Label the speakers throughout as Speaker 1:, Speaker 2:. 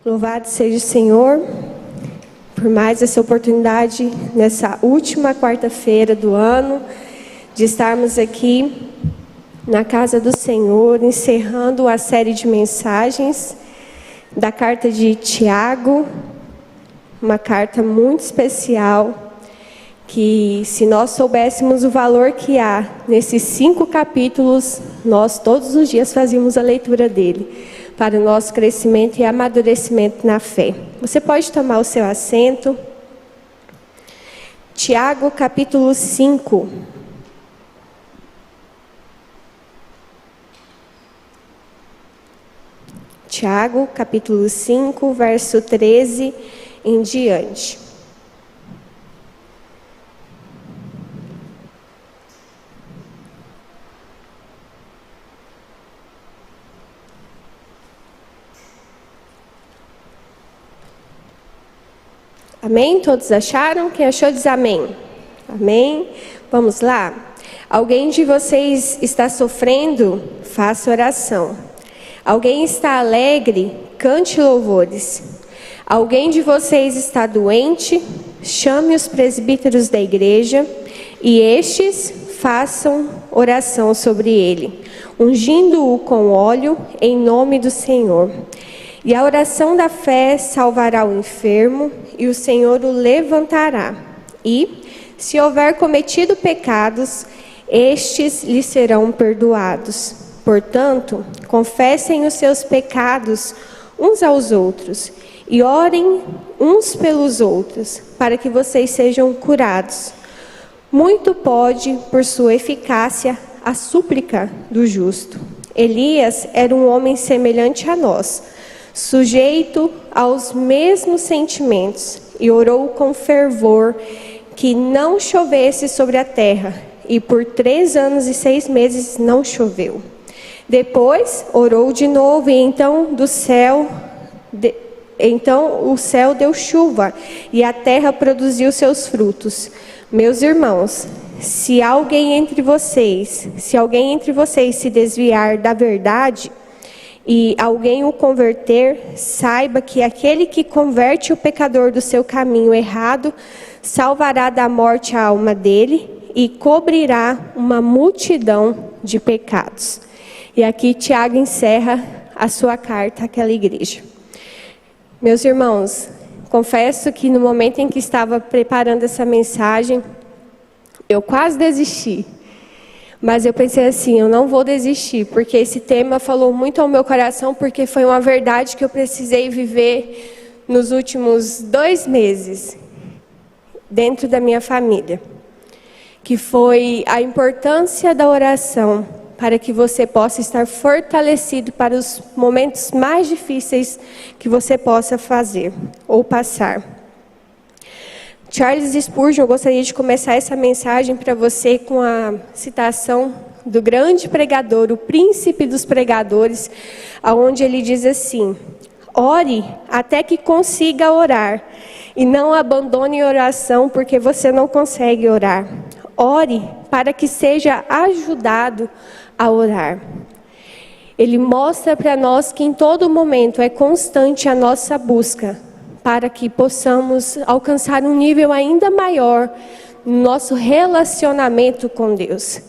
Speaker 1: Louvado seja o Senhor por mais essa oportunidade nessa última quarta-feira do ano de estarmos aqui na casa do Senhor, encerrando a série de mensagens da carta de Tiago, uma carta muito especial, que se nós soubéssemos o valor que há nesses 5 capítulos, nós todos os dias fazíamos a leitura dele, para o nosso crescimento e amadurecimento na fé. Você pode tomar o seu assento. Tiago, capítulo 5. Tiago, capítulo 5, verso 13 em diante. Amém? Todos acharam? Quem achou diz amém. Amém? Vamos lá. Alguém de vocês está sofrendo? Faça oração. Alguém está alegre? Cante louvores. Alguém de vocês está doente? Chame os presbíteros da igreja e estes façam oração sobre ele, ungindo-o com óleo em nome do Senhor. E a oração da fé salvará o enfermo, e o Senhor o levantará. E, se houver cometido pecados, estes lhe serão perdoados. Portanto, confessem os seus pecados uns aos outros, e orem uns pelos outros, para que vocês sejam curados. Muito pode, por sua eficácia, a súplica do justo. Elias era um homem semelhante a nós, sujeito aos mesmos sentimentos, e orou com fervor que não chovesse sobre a terra, e por 3 anos e 6 meses não choveu. Depois orou de novo, e então o céu deu chuva, e a terra produziu seus frutos. Meus irmãos, se alguém entre vocês se desviar da verdade, e alguém o converter, saiba que aquele que converte o pecador do seu caminho errado, salvará da morte a alma dele e cobrirá uma multidão de pecados. E aqui Tiago encerra a sua carta àquela igreja. Meus irmãos, confesso que no momento em que estava preparando essa mensagem, eu quase desisti. Mas eu pensei assim, eu não vou desistir, porque esse tema falou muito ao meu coração, porque foi uma verdade que eu precisei viver nos últimos 2 meses, dentro da minha família. Que foi a importância da oração, para que você possa estar fortalecido para os momentos mais difíceis que você possa fazer ou passar. Charles Spurgeon, eu gostaria de começar essa mensagem para você com a citação do grande pregador, o príncipe dos pregadores, aonde ele diz assim: ore até que consiga orar, e não abandone a oração porque você não consegue orar. Ore para que seja ajudado a orar. Ele mostra para nós que em todo momento é constante a nossa busca, para que possamos alcançar um nível ainda maior no nosso relacionamento com Deus.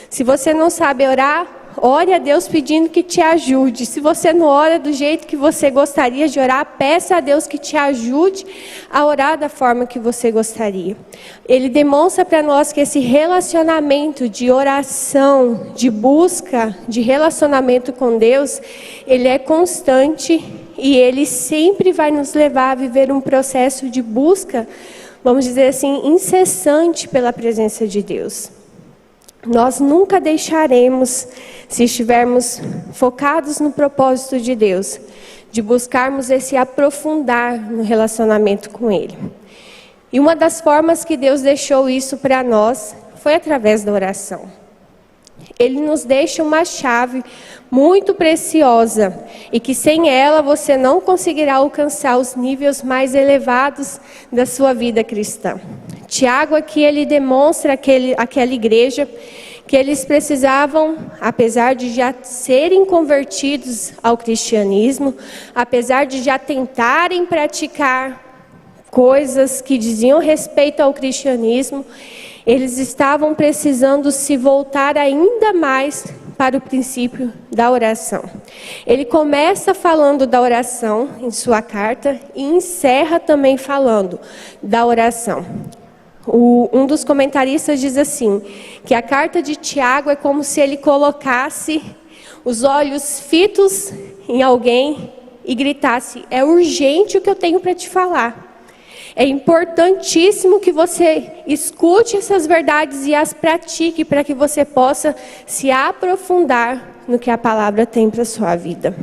Speaker 1: Se você não sabe orar, ore a Deus pedindo que te ajude. Se você não ora do jeito que você gostaria de orar, peça a Deus que te ajude a orar da forma que você gostaria. Ele demonstra para nós que esse relacionamento de oração, de busca, de relacionamento com Deus, ele é constante. E ele sempre vai nos levar a viver um processo de busca, vamos dizer assim, incessante pela presença de Deus. Nós nunca deixaremos, se estivermos focados no propósito de Deus, de buscarmos esse aprofundar no relacionamento com Ele. E uma das formas que Deus deixou isso para nós foi através da oração. Ele nos deixa uma chave muito preciosa e que sem ela você não conseguirá alcançar os níveis mais elevados da sua vida cristã. Tiago aqui ele demonstra aquela igreja que eles precisavam, apesar de já serem convertidos ao cristianismo, apesar de já tentarem praticar coisas que diziam respeito ao cristianismo, eles estavam precisando se voltar ainda mais para o princípio da oração. Ele começa falando da oração em sua carta e encerra também falando da oração. Um dos comentaristas diz assim, que a carta de Tiago é como se ele colocasse os olhos fitos em alguém e gritasse: é urgente o que eu tenho para te falar. É importantíssimo que você escute essas verdades e as pratique para que você possa se aprofundar no que a palavra tem para a sua vida.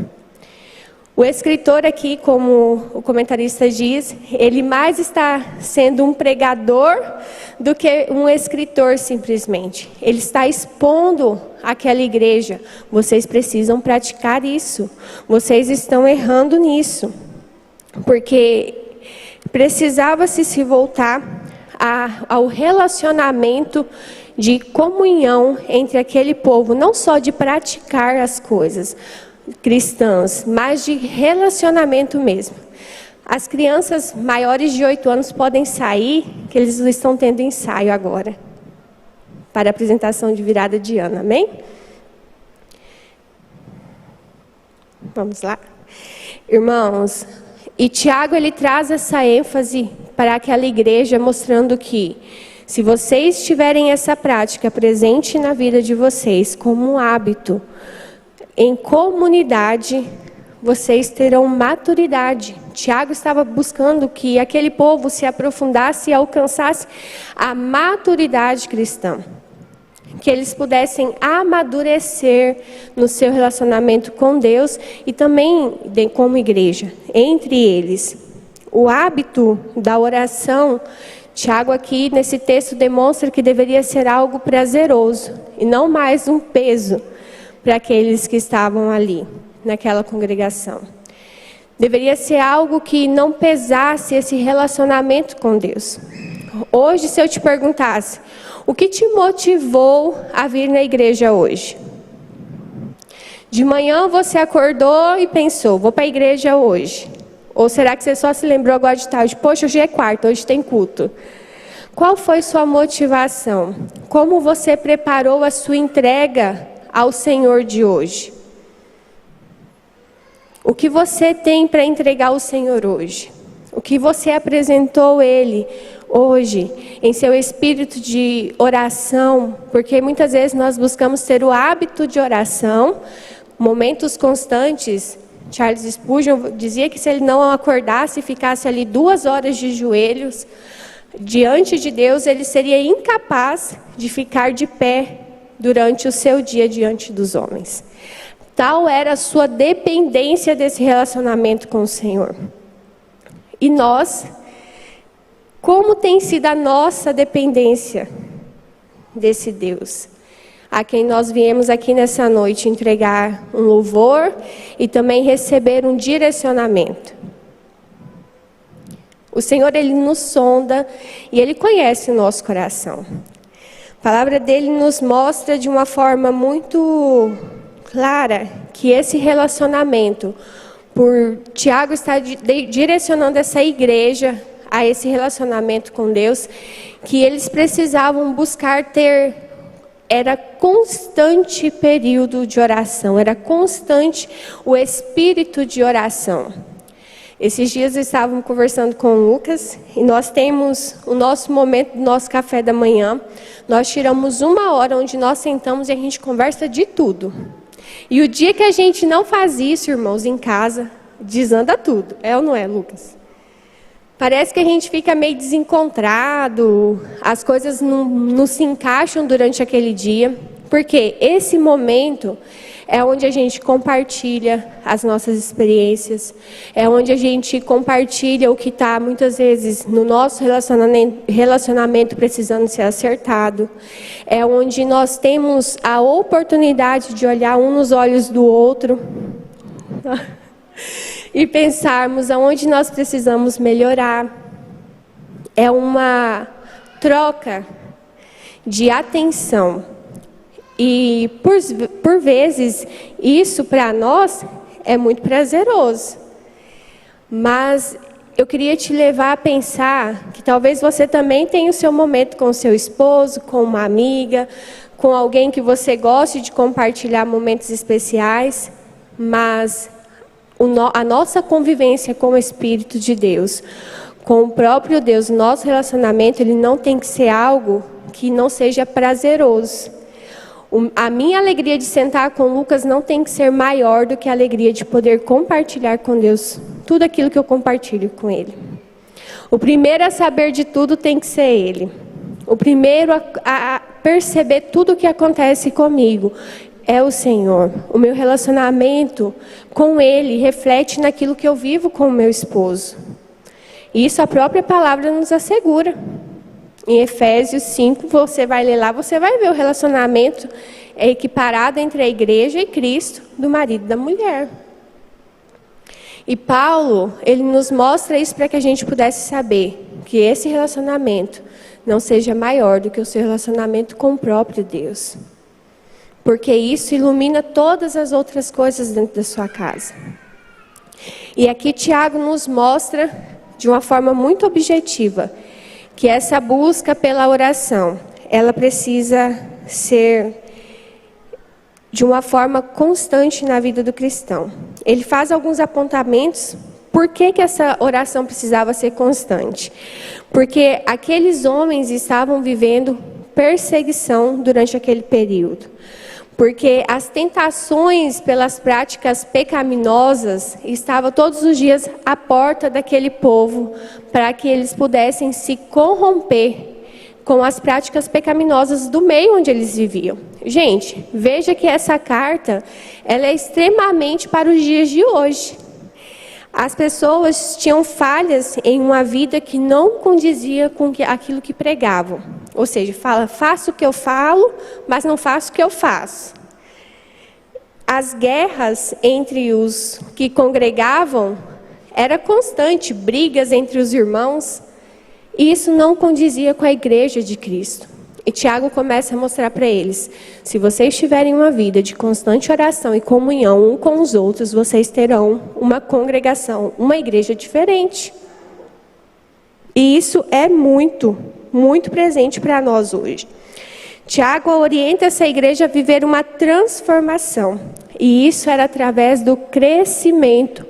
Speaker 1: O escritor aqui, como o comentarista diz, ele mais está sendo um pregador do que um escritor simplesmente. Ele está expondo àquela igreja: vocês precisam praticar isso, vocês estão errando nisso. Porque precisava-se se voltar ao relacionamento de comunhão entre aquele povo, não só de praticar as coisas cristãs, mas de relacionamento mesmo. As crianças maiores de 8 anos podem sair, que eles estão tendo ensaio agora, para a apresentação de virada de ano, amém? Vamos lá? Irmãos, e Tiago, ele traz essa ênfase para aquela igreja, mostrando que se vocês tiverem essa prática presente na vida de vocês, como um hábito, em comunidade, vocês terão maturidade. Tiago estava buscando que aquele povo se aprofundasse e alcançasse a maturidade cristã. Que eles pudessem amadurecer no seu relacionamento com Deus e também como igreja, entre eles. O hábito da oração, Tiago aqui nesse texto demonstra que deveria ser algo prazeroso e não mais um peso para aqueles que estavam ali, naquela congregação. Deveria ser algo que não pesasse esse relacionamento com Deus. Hoje, se eu te perguntasse, o que te motivou a vir na igreja hoje? De manhã você acordou e pensou: vou para a igreja hoje. Ou será que você só se lembrou agora de tarde? Poxa, hoje é quarta, hoje tem culto. Qual foi sua motivação? Como você preparou a sua entrega ao Senhor de hoje? O que você tem para entregar ao Senhor hoje? O que você apresentou Ele hoje em seu espírito de oração? Porque muitas vezes nós buscamos ter o hábito de oração, momentos constantes. Charles Spurgeon dizia que se ele não acordasse e ficasse ali 2 horas de joelhos diante de Deus, ele seria incapaz de ficar de pé durante o seu dia diante dos homens. Tal era a sua dependência desse relacionamento com o Senhor. E nós, como tem sido a nossa dependência desse Deus, a quem nós viemos aqui nessa noite entregar um louvor e também receber um direcionamento. O Senhor, Ele nos sonda e Ele conhece o nosso coração. A palavra dele nos mostra de uma forma muito clara que esse relacionamento, por Tiago estar direcionando essa igreja a esse relacionamento com Deus, que eles precisavam buscar ter, era constante período de oração, era constante o espírito de oração. Esses dias estávamos conversando com o Lucas e nós temos o nosso momento do nosso café da manhã. Nós tiramos 1 hora onde nós sentamos e a gente conversa de tudo. E o dia que a gente não faz isso, irmãos, em casa, desanda tudo. É ou não é, Lucas? Parece que a gente fica meio desencontrado, as coisas não se encaixam durante aquele dia. Porque esse momento é onde a gente compartilha as nossas experiências, é onde a gente compartilha o que está muitas vezes no nosso relacionamento precisando ser acertado, é onde nós temos a oportunidade de olhar um nos olhos do outro e pensarmos aonde nós precisamos melhorar. É uma troca de atenção E por vezes isso para nós é muito prazeroso. Mas eu queria te levar a pensar que talvez você também tenha o seu momento com o seu esposo, com uma amiga, com alguém que você goste de compartilhar momentos especiais, mas a nossa convivência com o Espírito de Deus, com o próprio Deus, nosso relacionamento, ele não tem que ser algo que não seja prazeroso. A minha alegria de sentar com o Lucas não tem que ser maior do que a alegria de poder compartilhar com Deus tudo aquilo que eu compartilho com Ele. O primeiro a saber de tudo tem que ser Ele. O primeiro a perceber tudo o que acontece comigo é o Senhor. O meu relacionamento com Ele reflete naquilo que eu vivo com o meu esposo. Isso a própria palavra nos assegura. Em Efésios 5, você vai ler lá, você vai ver o relacionamento equiparado entre a igreja e Cristo, do marido e da mulher. E Paulo, ele nos mostra isso para que a gente pudesse saber que esse relacionamento não seja maior do que o seu relacionamento com o próprio Deus. Porque isso ilumina todas as outras coisas dentro da sua casa. E aqui Tiago nos mostra, de uma forma muito objetiva, que essa busca pela oração, ela precisa ser de uma forma constante na vida do cristão. Ele faz alguns apontamentos por que essa oração precisava ser constante. Porque aqueles homens estavam vivendo perseguição durante aquele período. Porque as tentações pelas práticas pecaminosas estavam todos os dias à porta daquele povo, para que eles pudessem se corromper com as práticas pecaminosas do meio onde eles viviam. Gente, veja que essa carta, ela é extremamente para os dias de hoje. As pessoas tinham falhas em uma vida que não condizia com aquilo que pregavam. Ou seja, faço o que eu falo, mas não faço o que eu faço. As guerras entre os que congregavam era constante, brigas entre os irmãos. E isso não condizia com a igreja de Cristo. E Tiago começa a mostrar para eles: se vocês tiverem uma vida de constante oração e comunhão um com os outros, vocês terão uma congregação, uma igreja diferente. E isso é muito, muito presente para nós hoje. Tiago orienta essa igreja a viver uma transformação. E isso era através do crescimento,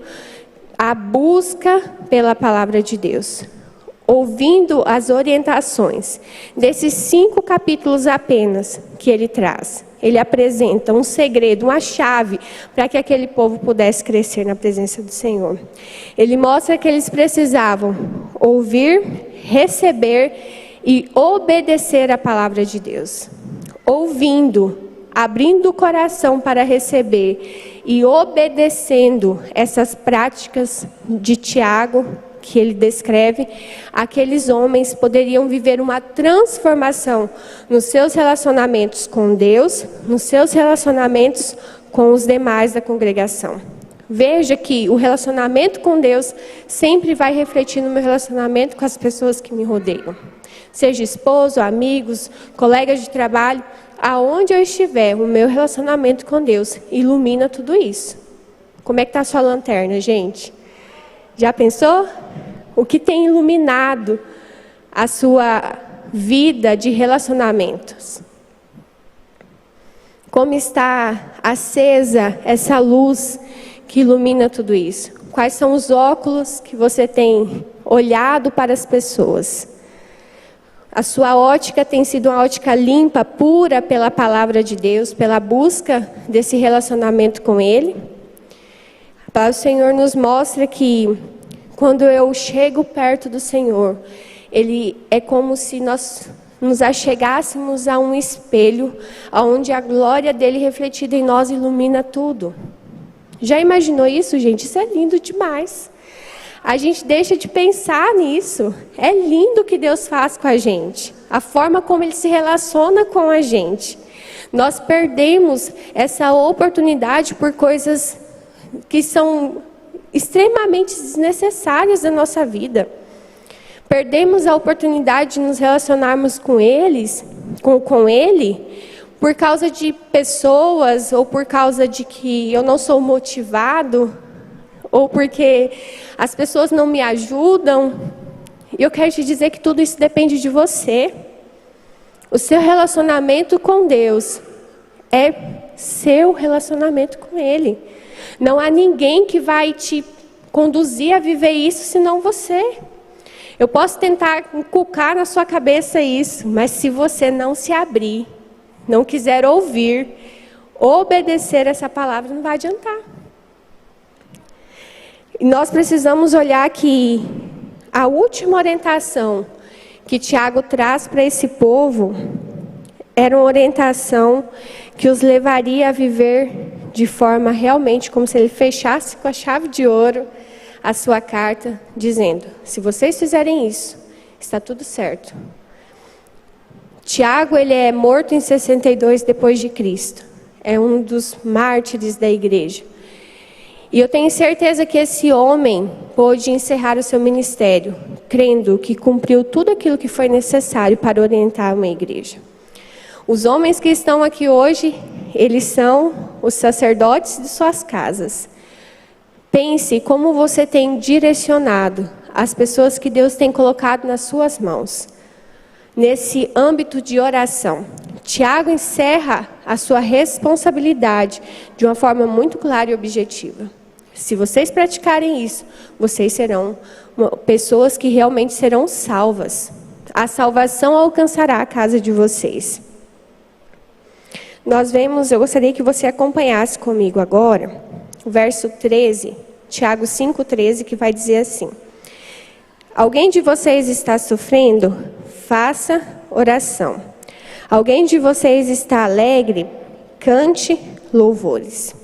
Speaker 1: a busca pela palavra de Deus. Ouvindo as orientações desses 5 capítulos apenas que ele traz. Ele apresenta um segredo, uma chave para que aquele povo pudesse crescer na presença do Senhor. Ele mostra que eles precisavam ouvir, receber e obedecer a palavra de Deus. Ouvindo, abrindo o coração para receber e obedecendo essas práticas de Tiago, que ele descreve, aqueles homens poderiam viver uma transformação nos seus relacionamentos com Deus, nos seus relacionamentos com os demais da congregação. Veja que o relacionamento com Deus sempre vai refletir no meu relacionamento com as pessoas que me rodeiam. Seja esposo, amigos, colegas de trabalho, aonde eu estiver, o meu relacionamento com Deus ilumina tudo isso. Como é que está a sua lanterna, gente? Já pensou? O que tem iluminado a sua vida de relacionamentos? Como está acesa essa luz que ilumina tudo isso? Quais são os óculos que você tem olhado para as pessoas? A sua ótica tem sido uma ótica limpa, pura pela palavra de Deus, pela busca desse relacionamento com Ele? A palavra do Senhor nos mostra que quando eu chego perto do Senhor, Ele é como se nós nos achegássemos a um espelho, onde a glória dEle refletida em nós ilumina tudo. Já imaginou isso, gente? Isso é lindo demais. A gente deixa de pensar nisso. É lindo o que Deus faz com a gente. A forma como Ele se relaciona com a gente. Nós perdemos essa oportunidade por coisas que são extremamente desnecessárias da nossa vida. Perdemos a oportunidade de nos relacionarmos com Ele, por causa de pessoas, ou por causa de que eu não sou motivado, ou porque as pessoas não me ajudam. E eu quero te dizer que tudo isso depende de você. O seu relacionamento com Deus é seu relacionamento com Ele. Não há ninguém que vai te conduzir a viver isso senão você. Eu posso tentar inculcar na sua cabeça isso, mas se você não se abrir, não quiser ouvir, obedecer essa palavra, não vai adiantar. E nós precisamos olhar que a última orientação que Tiago traz para esse povo era uma orientação que os levaria a viver de forma realmente como se ele fechasse com a chave de ouro a sua carta, dizendo: se vocês fizerem isso, está tudo certo. Tiago, ele é morto em 62 depois de Cristo. É um dos mártires da igreja. E eu tenho certeza que esse homem pôde encerrar o seu ministério, crendo que cumpriu tudo aquilo que foi necessário para orientar uma igreja. Os homens que estão aqui hoje, eles são os sacerdotes de suas casas. Pense como você tem direcionado as pessoas que Deus tem colocado nas suas mãos, nesse âmbito de oração. Tiago encerra a sua responsabilidade de uma forma muito clara e objetiva. Se vocês praticarem isso, vocês serão pessoas que realmente serão salvas. A salvação alcançará a casa de vocês. Nós vemos, eu gostaria que você acompanhasse comigo agora, o verso 13, Tiago 5,13, que vai dizer assim: alguém de vocês está sofrendo? Faça oração. Alguém de vocês está alegre? Cante louvores.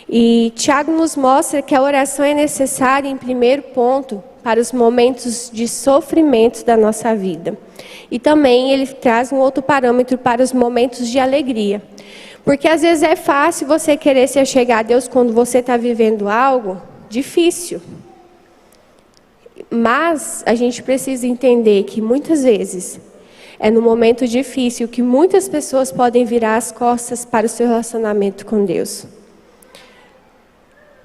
Speaker 1: E Tiago nos mostra que a oração é necessária, em primeiro ponto, para os momentos de sofrimento da nossa vida. E também ele traz um outro parâmetro para os momentos de alegria. Porque às vezes é fácil você querer se achegar a Deus quando você está vivendo algo difícil. Mas a gente precisa entender que muitas vezes é no momento difícil que muitas pessoas podem virar as costas para o seu relacionamento com Deus.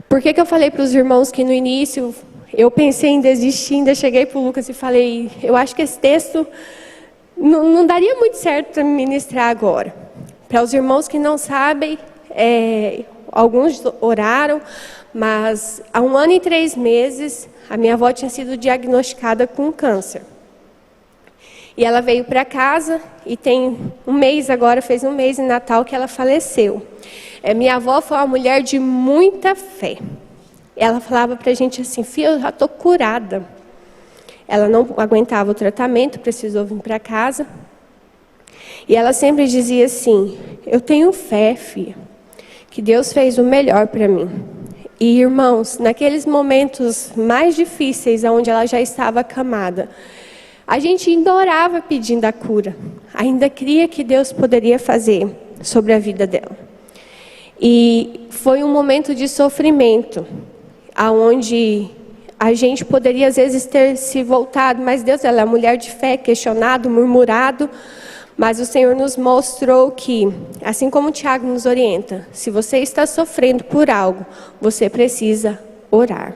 Speaker 1: Por que eu falei para os irmãos que no início eu pensei em desistir, ainda cheguei para o Lucas e falei: eu acho que esse texto não daria muito certo para me ministrar agora. Para os irmãos que não sabem, alguns oraram, mas há 1 ano e 3 meses, a minha avó tinha sido diagnosticada com câncer. E ela veio para casa e tem um mês agora, fez 1 mês em Natal que ela faleceu. Minha avó foi uma mulher de muita fé. Ela falava para a gente assim: filha, eu já estou curada. Ela não aguentava o tratamento, precisou vir para casa. E ela sempre dizia assim: eu tenho fé, filha, que Deus fez o melhor para mim. E irmãos, naqueles momentos mais difíceis, onde ela já estava acamada, a gente ainda orava pedindo a cura. Ainda cria que Deus poderia fazer sobre a vida dela. E foi um momento de sofrimento, aonde a gente poderia às vezes ter se voltado, mas Deus, ela é mulher de fé, questionado, murmurado, mas o Senhor nos mostrou que, assim como o Tiago nos orienta, se você está sofrendo por algo, você precisa orar.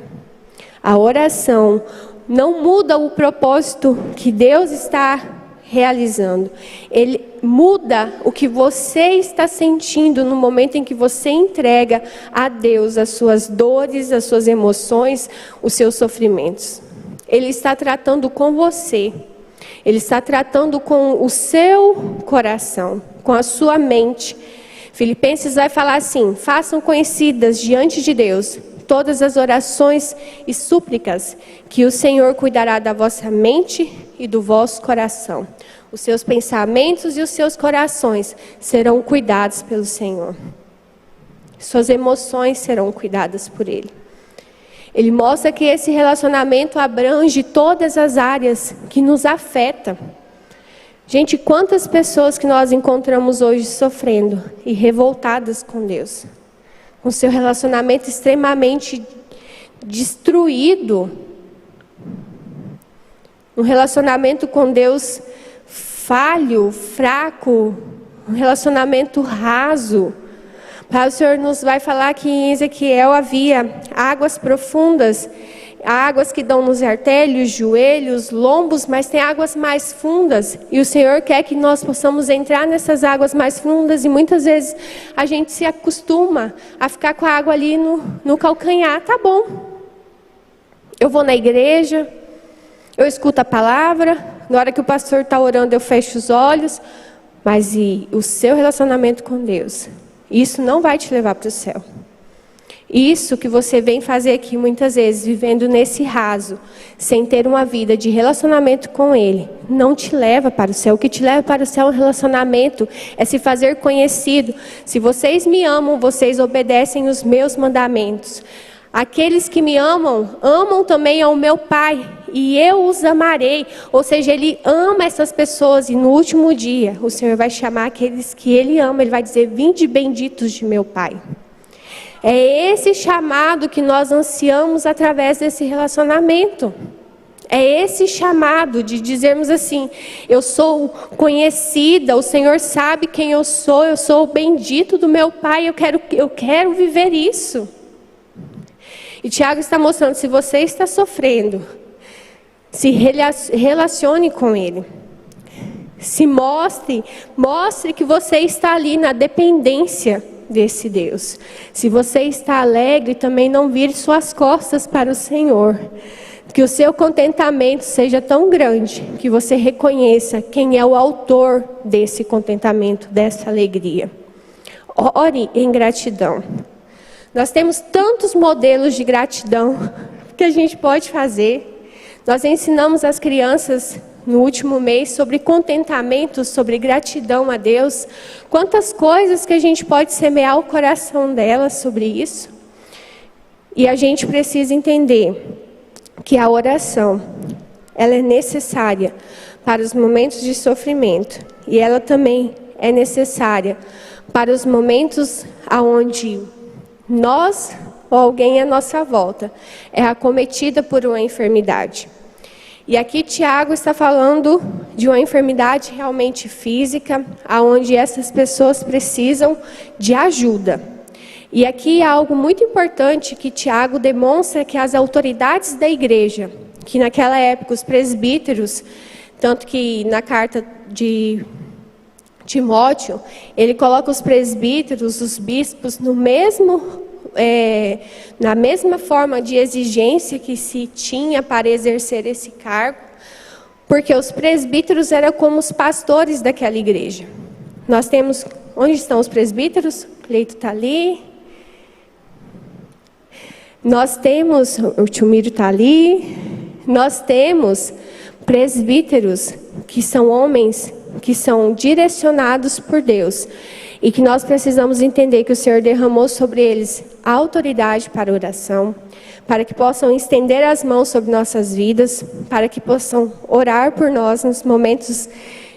Speaker 1: A oração não muda o propósito que Deus está realizando. Ele muda o que você está sentindo no momento em que você entrega a Deus as suas dores, as suas emoções, os seus sofrimentos. Ele está tratando com você. Ele está tratando com o seu coração, com a sua mente. Filipenses vai falar assim: façam conhecidas diante de Deus todas as orações e súplicas, que o Senhor cuidará da vossa mente e do vosso coração. Os seus pensamentos e os seus corações serão cuidados pelo Senhor. Suas emoções serão cuidadas por Ele. Ele mostra que esse relacionamento abrange todas as áreas que nos afetam. Gente, quantas pessoas que nós encontramos hoje sofrendo e revoltadas com Deus, com seu relacionamento extremamente destruído, um relacionamento com Deus falho, fraco, um relacionamento raso. O Senhor nos vai falar que em Ezequiel havia águas profundas, águas que dão nos artérios, joelhos, lombos, mas tem águas mais fundas. E o Senhor quer que nós possamos entrar nessas águas mais fundas. E muitas vezes a gente se acostuma a ficar com a água ali no calcanhar. Tá bom, eu vou na igreja, eu escuto a palavra, na hora que o pastor está orando eu fecho os olhos. Mas e o seu relacionamento com Deus? Isso não vai te levar para o céu. Isso que você vem fazer aqui muitas vezes, vivendo nesse raso, sem ter uma vida de relacionamento com Ele, não te leva para o céu. O que te leva para o céu é um relacionamento, é se fazer conhecido. Se vocês me amam, vocês obedecem os meus mandamentos. Aqueles que me amam, amam também ao meu Pai, e eu os amarei. Ou seja, Ele ama essas pessoas, e no último dia, o Senhor vai chamar aqueles que Ele ama, Ele vai dizer: vinde benditos de meu Pai. É esse chamado que nós ansiamos através desse relacionamento. É esse chamado de dizermos assim: eu sou conhecida, o Senhor sabe quem eu sou o bendito do meu Pai, eu quero viver isso. E Tiago está mostrando, se você está sofrendo, se relacione com Ele. Se mostre que você está ali na dependência desse Deus. Se você está alegre, também não vire suas costas para o Senhor. Que o seu contentamento seja tão grande que você reconheça quem é o autor desse contentamento, dessa alegria. Ore em gratidão. Nós temos tantos modelos de gratidão que a gente pode fazer. Nós ensinamos as crianças no último mês sobre contentamento, sobre gratidão a Deus. Quantas coisas que a gente pode semear o coração delas sobre isso. E a gente precisa entender que a oração, ela é necessária para os momentos de sofrimento. E ela também é necessária para os momentos onde nós ou alguém à nossa volta é acometida por uma enfermidade. E aqui Tiago está falando de uma enfermidade realmente física, onde essas pessoas precisam de ajuda. E aqui há algo muito importante que Tiago demonstra, que as autoridades da igreja, que naquela época os presbíteros, tanto que na carta de Timóteo, ele coloca os presbíteros, os bispos, na mesma forma de exigência que se tinha para exercer esse cargo, porque os presbíteros eram como os pastores daquela igreja. Nós temos, onde estão os presbíteros? O Cleito está ali. Nós temos, o tio Miro está ali. Nós temos presbíteros que são homens que são direcionados por Deus. E que nós precisamos entender que o Senhor derramou sobre eles a autoridade para a oração, para que possam estender as mãos sobre nossas vidas, para que possam orar por nós nos momentos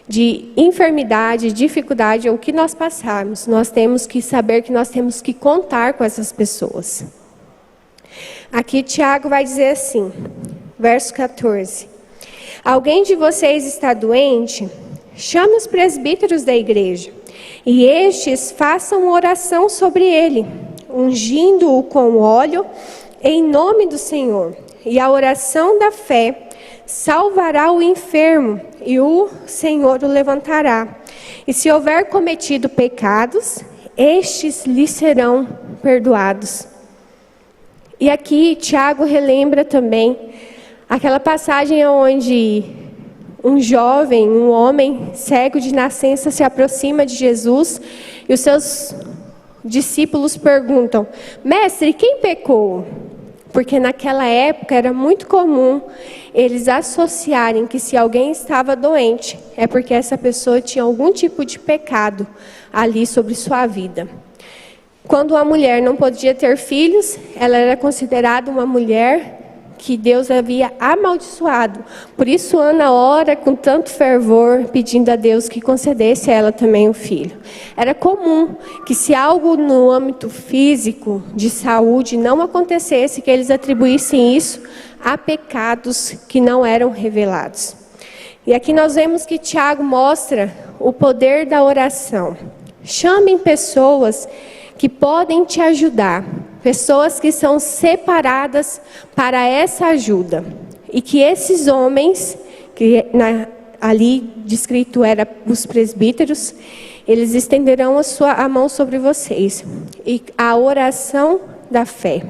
Speaker 1: de enfermidade, dificuldade, ou o que nós passarmos. Nós temos que saber que nós temos que contar com essas pessoas. Aqui Tiago vai dizer assim, verso 14: alguém de vocês está doente? Chame os presbíteros da igreja, e estes façam oração sobre ele, ungindo-o com óleo em nome do Senhor. E a oração da fé salvará o enfermo, e o Senhor o levantará. E se houver cometido pecados, estes lhe serão perdoados. E aqui Tiago relembra também aquela passagem onde um jovem, um homem cego de nascença se aproxima de Jesus e os seus discípulos perguntam: mestre, quem pecou? Porque naquela época era muito comum eles associarem que se alguém estava doente, é porque essa pessoa tinha algum tipo de pecado ali sobre sua vida. Quando uma mulher não podia ter filhos, ela era considerada uma mulher que Deus havia amaldiçoado. Por isso Ana ora com tanto fervor, pedindo a Deus que concedesse a ela também um filho. Era comum que, se algo no âmbito físico, de saúde, não acontecesse, que eles atribuíssem isso a pecados que não eram revelados. E aqui nós vemos que Tiago mostra o poder da oração. Chamem pessoas que podem te ajudar, pessoas que são separadas para essa ajuda. E que esses homens, que ali descrito era os presbíteros, eles estenderão a mão sobre vocês. E a oração da fé.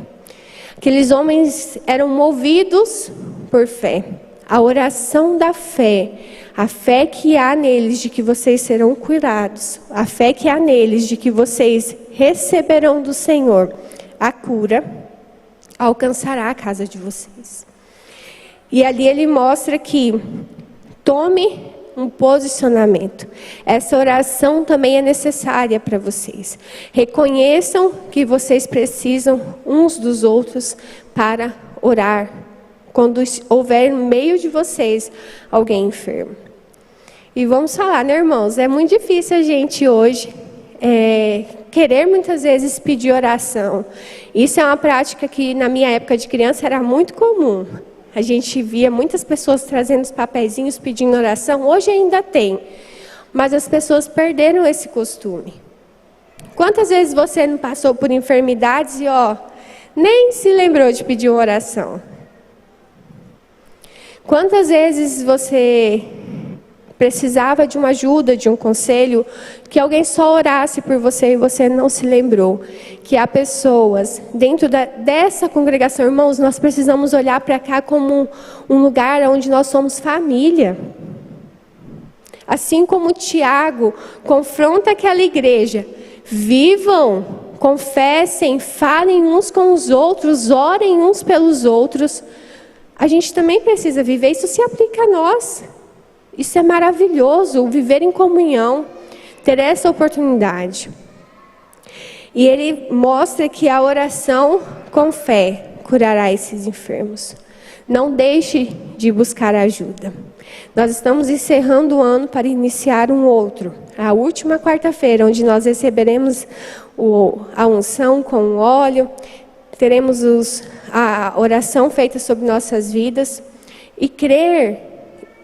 Speaker 1: Aqueles homens eram movidos por fé. A oração da fé, a fé que há neles de que vocês serão curados, a fé que há neles de que vocês receberão do Senhor a cura, alcançará a casa de vocês. E ali ele mostra que tome um posicionamento. Essa oração também é necessária para vocês. Reconheçam que vocês precisam uns dos outros para orar. Quando houver no meio de vocês alguém enfermo. E vamos falar, né, irmãos? É muito difícil a gente hoje querer muitas vezes pedir oração. Isso é uma prática que na minha época de criança era muito comum. A gente via muitas pessoas trazendo os papeizinhos pedindo oração. Hoje ainda tem. Mas as pessoas perderam esse costume. Quantas vezes você não passou por enfermidades e nem se lembrou de pedir uma oração? Quantas vezes você precisava de uma ajuda, de um conselho, que alguém só orasse por você e você não se lembrou? Que há pessoas dentro dessa congregação, irmãos, nós precisamos olhar para cá como um lugar onde nós somos família. Assim como Tiago confronta aquela igreja, vivam, confessem, falem uns com os outros, orem uns pelos outros. A gente também precisa viver, isso se aplica a nós. Isso é maravilhoso, viver em comunhão, ter essa oportunidade. E ele mostra que a oração com fé curará esses enfermos. Não deixe de buscar ajuda. Nós estamos encerrando o ano para iniciar um outro. A última quarta-feira, onde nós receberemos a unção com o óleo, teremos a oração feita sobre nossas vidas e crer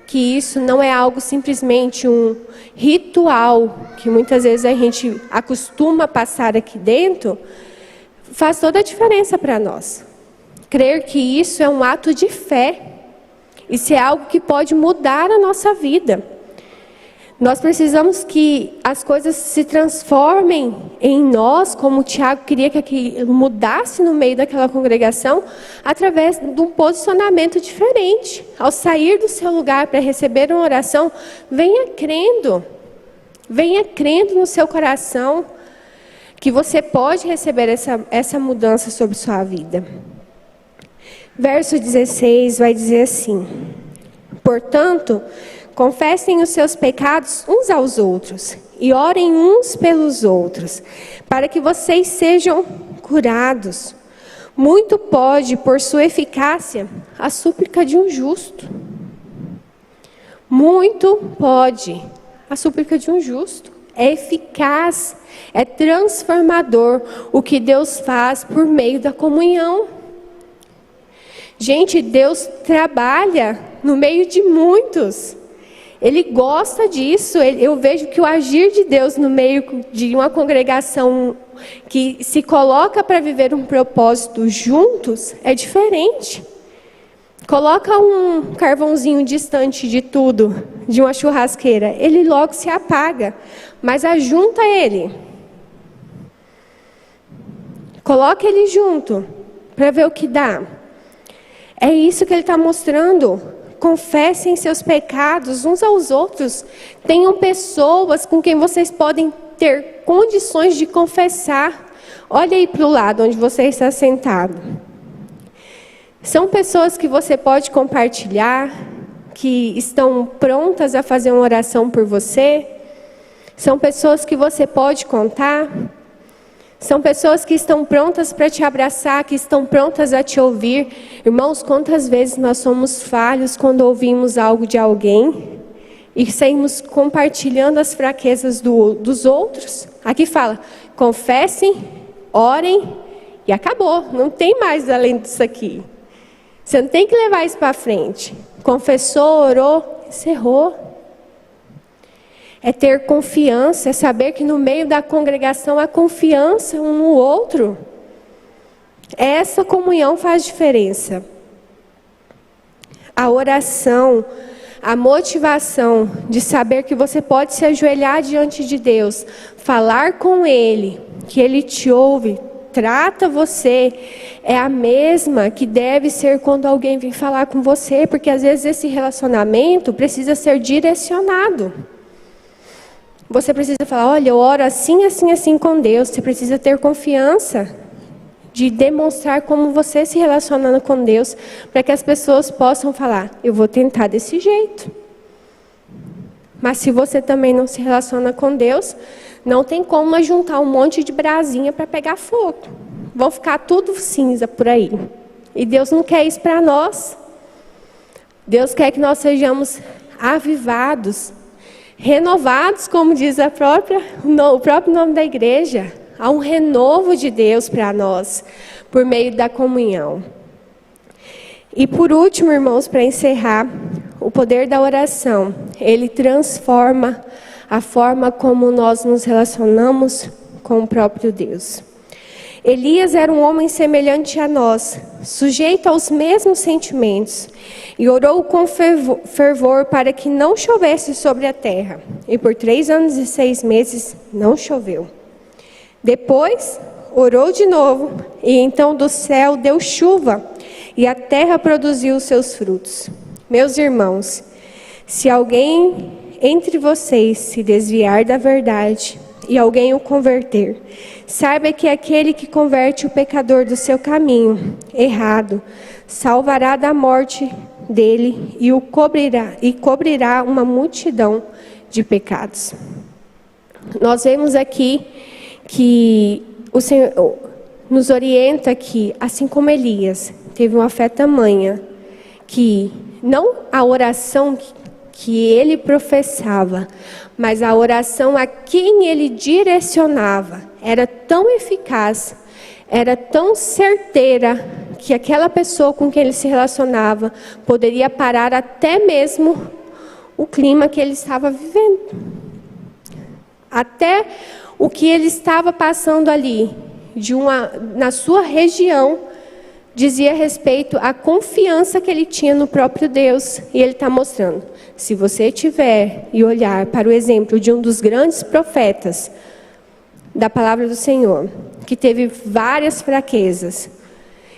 Speaker 1: que isso não é algo simplesmente um ritual que muitas vezes a gente acostuma passar aqui dentro, faz toda a diferença para nós. Crer que isso é um ato de fé, isso é algo que pode mudar a nossa vida. Nós precisamos que as coisas se transformem em nós, como o Tiago queria que aquilo mudasse no meio daquela congregação, através de um posicionamento diferente. Ao sair do seu lugar para receber uma oração, venha crendo no seu coração, que você pode receber essa mudança sobre sua vida. Verso 16 vai dizer assim: portanto, confessem os seus pecados uns aos outros e orem uns pelos outros, para que vocês sejam curados. Muito pode, por sua eficácia, a súplica de um justo. Muito pode. A súplica de um justo é eficaz, é transformador o que Deus faz por meio da comunhão. Gente, Deus trabalha no meio de muitos. Ele gosta disso. Eu vejo que o agir de Deus no meio de uma congregação que se coloca para viver um propósito juntos é diferente. Coloca um carvãozinho distante de tudo, de uma churrasqueira, ele logo se apaga, mas ajunta ele. Coloca ele junto para ver o que dá. É isso que ele está mostrando. Confessem seus pecados uns aos outros. Tenham pessoas com quem vocês podem ter condições de confessar. Olha aí para o lado onde você está sentado. São pessoas que você pode compartilhar, que estão prontas a fazer uma oração por você. São pessoas que você pode contar. São pessoas que estão prontas para te abraçar, que estão prontas a te ouvir. Irmãos, quantas vezes nós somos falhos quando ouvimos algo de alguém e saímos compartilhando as fraquezas dos outros? Aqui fala, confessem, orem e acabou. Não tem mais além disso aqui. Você não tem que levar isso para frente. Confessou, orou, encerrou. É ter confiança, é saber que no meio da congregação há confiança um no outro. Essa comunhão faz diferença. A oração, a motivação de saber que você pode se ajoelhar diante de Deus, falar com Ele, que Ele te ouve, trata você, é a mesma que deve ser quando alguém vem falar com você, porque às vezes esse relacionamento precisa ser direcionado. Você precisa falar, olha, eu oro assim, assim, assim com Deus. Você precisa ter confiança de demonstrar como você se relaciona com Deus, para que as pessoas possam falar, eu vou tentar desse jeito. Mas se você também não se relaciona com Deus, não tem como juntar um monte de brasinha para pegar fogo. Vão ficar tudo cinza por aí. E Deus não quer isso para nós. Deus quer que nós sejamos avivados, renovados, como diz o próprio nome da igreja. Há um renovo de Deus para nós, por meio da comunhão. E por último, irmãos, para encerrar, o poder da oração, ele transforma a forma como nós nos relacionamos com o próprio Deus. Elias era um homem semelhante a nós, sujeito aos mesmos sentimentos, e orou com fervor para que não chovesse sobre a terra. E por 3 anos e 6 meses não choveu. Depois, orou de novo, e então do céu deu chuva, e a terra produziu os seus frutos. Meus irmãos, se alguém entre vocês se desviar da verdade, e alguém o converter, saiba que aquele que converte o pecador do seu caminho errado, salvará da morte dele e cobrirá uma multidão de pecados. Nós vemos aqui que o Senhor nos orienta que, assim como Elias teve uma fé tamanha, que não a oração que ele professava, mas a oração a quem ele direcionava era tão eficaz, era tão certeira, que aquela pessoa com quem ele se relacionava poderia parar até mesmo o clima que ele estava vivendo. Até o que ele estava passando ali, na sua região, dizia respeito à confiança que ele tinha no próprio Deus. E ele está mostrando, se você tiver e olhar para o exemplo de um dos grandes profetas da palavra do Senhor, que teve várias fraquezas,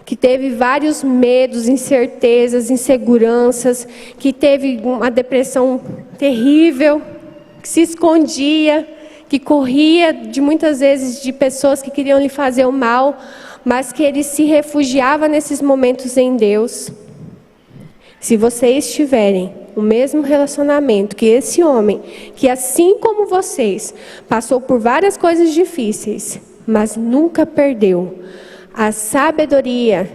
Speaker 1: que teve vários medos, incertezas, inseguranças, que teve uma depressão terrível, que se escondia, que corria muitas vezes de pessoas que queriam lhe fazer o mal, mas que ele se refugiava nesses momentos em Deus. Se vocês tiverem o mesmo relacionamento que esse homem, que assim como vocês, passou por várias coisas difíceis, mas nunca perdeu a sabedoria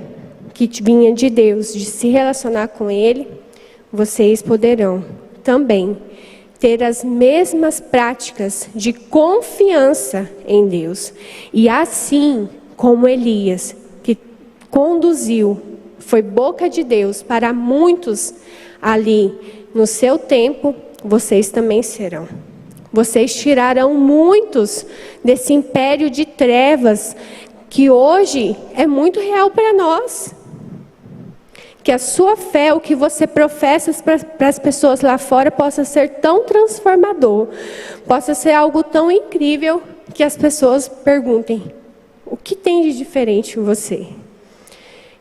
Speaker 1: que vinha de Deus, de se relacionar com Ele, vocês poderão também ter as mesmas práticas de confiança em Deus. E assim como Elias, que conduziu, foi boca de Deus para muitos ali no seu tempo, vocês também serão. Vocês tirarão muitos desse império de trevas que hoje é muito real para nós. Que a sua fé, o que você professa para as pessoas lá fora, possa ser tão transformador, possa ser algo tão incrível, que as pessoas perguntem, o que tem de diferente em você?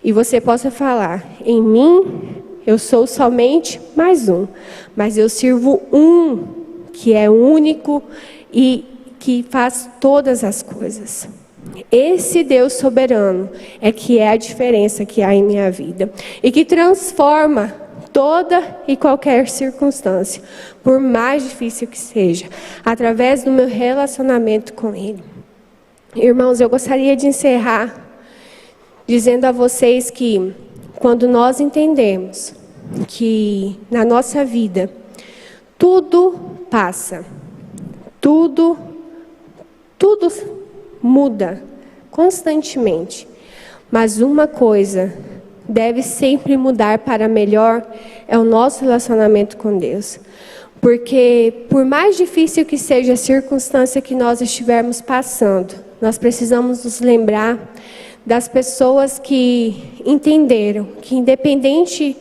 Speaker 1: E você possa falar, em mim, eu sou somente mais um, mas eu sirvo um, que é único e que faz todas as coisas. Esse Deus soberano é que é a diferença que há em minha vida e que transforma toda e qualquer circunstância, por mais difícil que seja, através do meu relacionamento com Ele. Irmãos, eu gostaria de encerrar dizendo a vocês que quando nós entendemos que na nossa vida tudo passa, tudo muda constantemente, mas uma coisa deve sempre mudar para melhor é o nosso relacionamento com Deus. Porque, por mais difícil que seja a circunstância que nós estivermos passando, nós precisamos nos lembrar das pessoas que entenderam que, independente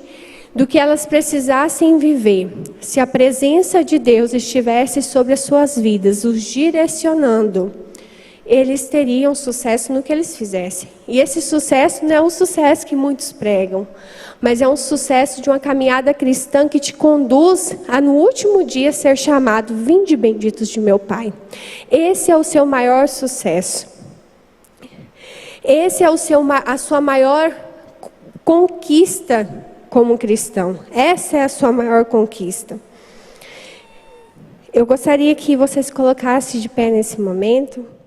Speaker 1: do que elas precisassem viver, se a presença de Deus estivesse sobre as suas vidas, os direcionando, eles teriam sucesso no que eles fizessem. E esse sucesso não é um sucesso que muitos pregam, mas é um sucesso de uma caminhada cristã que te conduz a, no último dia, ser chamado: vinde benditos de meu Pai. Esse é o seu maior sucesso. Esse é a sua maior conquista como cristão. Essa é a sua maior conquista. Eu gostaria que você se colocasse de pé nesse momento.